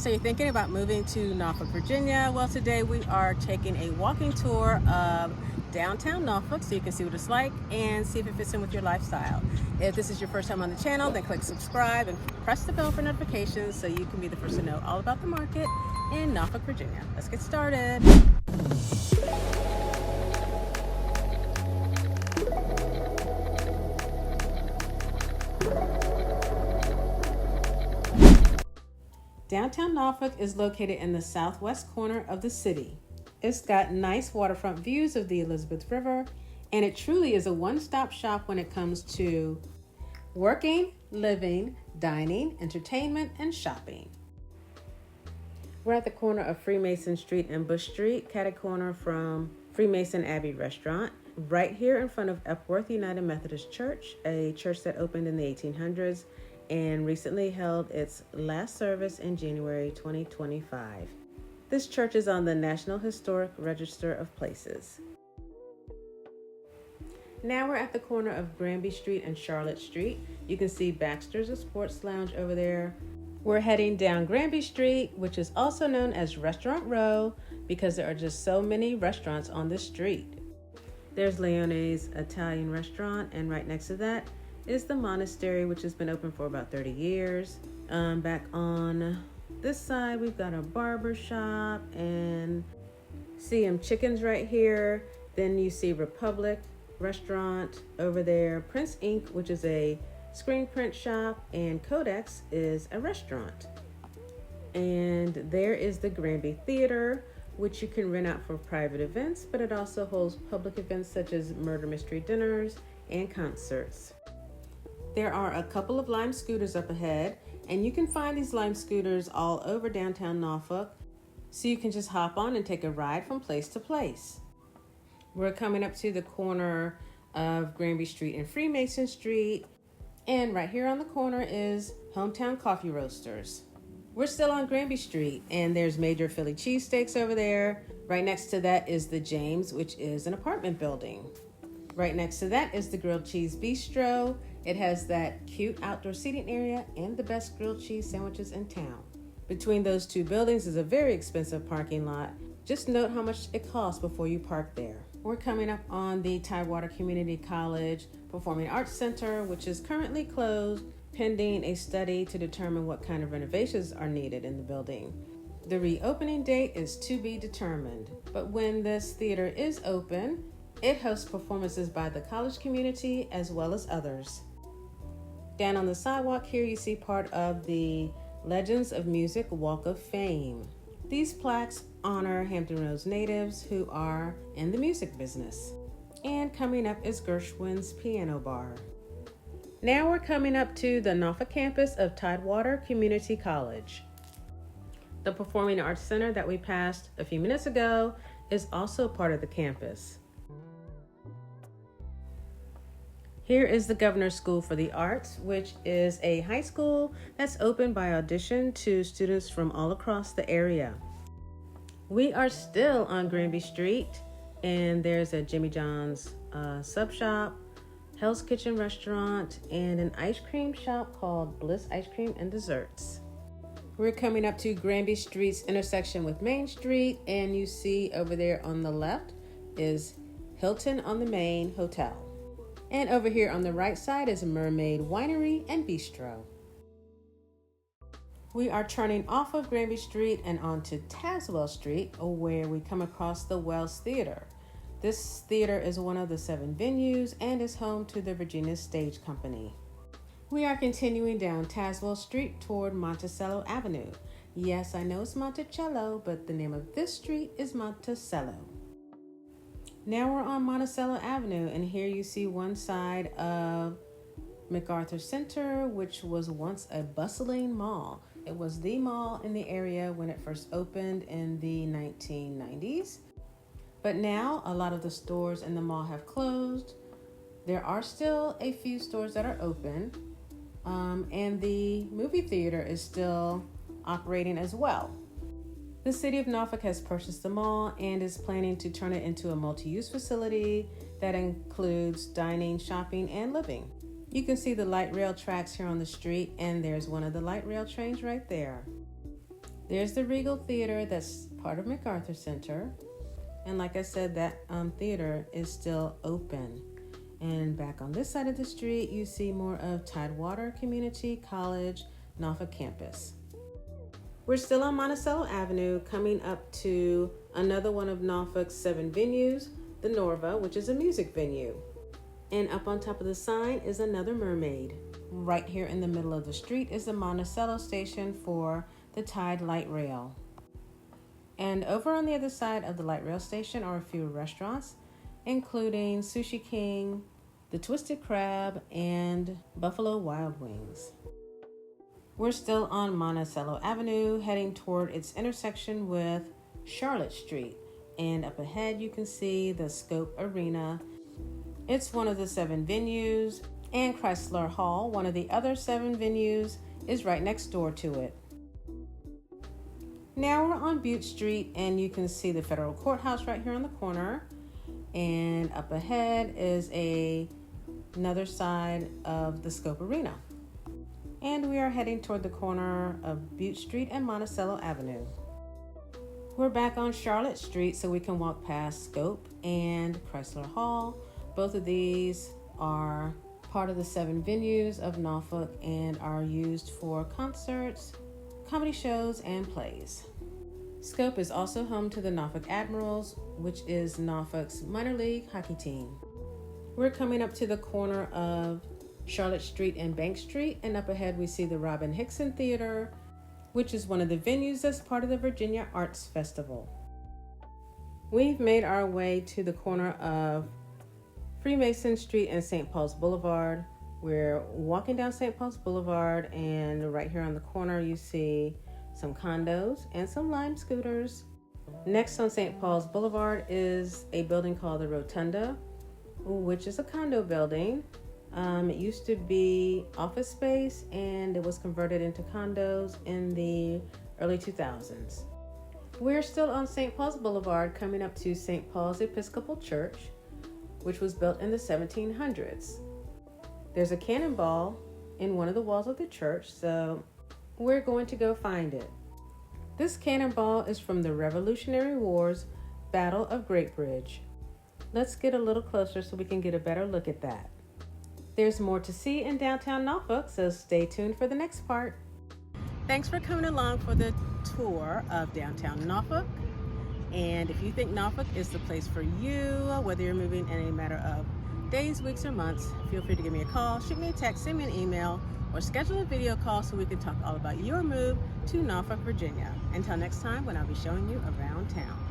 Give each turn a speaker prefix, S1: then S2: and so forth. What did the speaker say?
S1: So you're thinking about moving to Norfolk, Virginia? Well, today we are taking a walking tour of downtown Norfolk so you can see what it's like and see if it fits in with your lifestyle. If this is your first time on the channel, then click subscribe and press the bell for notifications so you can be the first to know all about the market in Norfolk, Virginia. Let's get started. Downtown Norfolk is located in the southwest corner of the city. It's got nice waterfront views of the Elizabeth River, and it truly is a one-stop shop when it comes to working, living, dining, entertainment, and shopping. We're at the corner of Freemason Street and Bush Street, catty-corner from Freemason Abbey Restaurant, right here in front of Epworth United Methodist Church, a church that opened in the 1800s and recently held its last service in January 2025. This church is on the National Historic Register of Places. Now we're at the corner of Granby Street and Charlotte Street. You can see Baxter's, a sports lounge over there. We're heading down Granby Street, which is also known as Restaurant Row because there are just so many restaurants on this street. There's Leone's Italian restaurant, and right next to that is the monastery, which has been open for about 30 years. Back on this side, we've got a barber shop and CM Chickens right here. Then you see Republic Restaurant over there, Prince Ink, which is a screen print shop, and Codex is a restaurant. And there is the Granby Theater, which you can rent out for private events, but it also holds public events such as murder mystery dinners and concerts. There are a couple of Lime scooters up ahead, and you can find these Lime scooters all over downtown Norfolk, so you can just hop on and take a ride from place to place. We're coming up to the corner of Granby Street and Freemason Street, and right here on the corner is Hometown Coffee Roasters. We're still on Granby Street, and there's Major Philly Cheesesteaks over there. Right next to that is the James, which is an apartment building. Right next to that is the Grilled Cheese Bistro. It has that cute outdoor seating area and the best grilled cheese sandwiches in town. Between those two buildings is a very expensive parking lot. Just note how much it costs before you park there. We're coming up on the Tidewater Community College Performing Arts Center, which is currently closed, pending a study to determine what kind of renovations are needed in the building. The reopening date is to be determined, but when this theater is open, it hosts performances by the college community as well as others. Down on the sidewalk here, you see part of the Legends of Music Walk of Fame. These plaques honor Hampton Roads natives who are in the music business. And coming up is Gershwin's Piano Bar. Now we're coming up to the Norfolk campus of Tidewater Community College. The Performing Arts Center that we passed a few minutes ago is also part of the campus. Here is the Governor's School for the Arts, which is a high school that's open by audition to students from all across the area. We are still on Granby Street, and there's a Jimmy John's sub shop, Hell's Kitchen restaurant, and an ice cream shop called Bliss Ice Cream and Desserts. We're coming up to Granby Street's intersection with Main Street, and you see over there on the left is Hilton on the Main Hotel. And over here on the right side is Mermaid Winery and Bistro. We are turning off of Granby Street and onto Tazwewell Street, where we come across the Wells Theater. This theater is one of the 7 venues and is home to the Virginia Stage Company. We are continuing down Tazwewell Street toward Monticello Avenue. Yes, I know it's Monticello, but the name of this street is Monticello. Now we're on Monticello Avenue, and here you see one side of MacArthur Center, which was once a bustling mall. It was the mall in the area when it first opened in the 1990s. But now a lot of the stores in the mall have closed. There are still a few stores that are open, and the movie theater is still operating as well. The city of Norfolk has purchased the mall and is planning to turn it into a multi-use facility that includes dining, shopping, and living. You can see the light rail tracks here on the street, and there's one of the light rail trains right there. There's the Regal Theater that's part of MacArthur Center. And like I said, that theater is still open. And back on this side of the street, you see more of Tidewater Community College, Norfolk campus. We're still on Monticello Avenue, coming up to another one of Norfolk's 7 venues, the Norva, which is a music venue. And up on top of the sign is another mermaid. Right here in the middle of the street is the Monticello station for the Tide Light Rail. And over on the other side of the light rail station are a few restaurants, including Sushi King, the Twisted Crab, and Buffalo Wild Wings. We're still on Monticello Avenue, heading toward its intersection with Charlotte Street. And up ahead, you can see the Scope Arena. It's one of the 7 venues, and Chrysler Hall, one of the other 7 venues, is right next door to it. Now we're on Bute Street, and you can see the federal courthouse right here on the corner. And up ahead is another side of the Scope Arena. And we are heading toward the corner of Bute Street and Monticello Avenue. We're back on Charlotte Street, so we can walk past Scope and Chrysler Hall. Both of these are part of the 7 venues of Norfolk and are used for concerts, comedy shows, and plays. Scope is also home to the Norfolk Admirals, which is Norfolk's minor league hockey team. We're coming up to the corner of Charlotte Street and Bank Street, and up ahead we see the Robin Hickson Theater, which is one of the venues that's part of the Virginia Arts Festival. We've made our way to the corner of Freemason Street and St. Paul's Boulevard. We're walking down St. Paul's Boulevard, and right here on the corner you see some condos and some Lime scooters. Next on St. Paul's Boulevard is a building called the Rotunda, which is a condo building. It used to be office space, and it was converted into condos in the early 2000s. We're still on St. Paul's Boulevard, coming up to St. Paul's Episcopal Church, which was built in the 1700s. There's a cannonball in one of the walls of the church, so we're going to go find it. This cannonball is from the Revolutionary War's Battle of Great Bridge. Let's get a little closer so we can get a better look at that. There's more to see in downtown Norfolk, so stay tuned for the next part. Thanks for coming along for the tour of downtown Norfolk. And if you think Norfolk is the place for you, whether you're moving in a matter of days, weeks, or months, feel free to give me a call, shoot me a text, send me an email, or schedule a video call so we can talk all about your move to Norfolk, Virginia. Until next time, when I'll be showing you around town.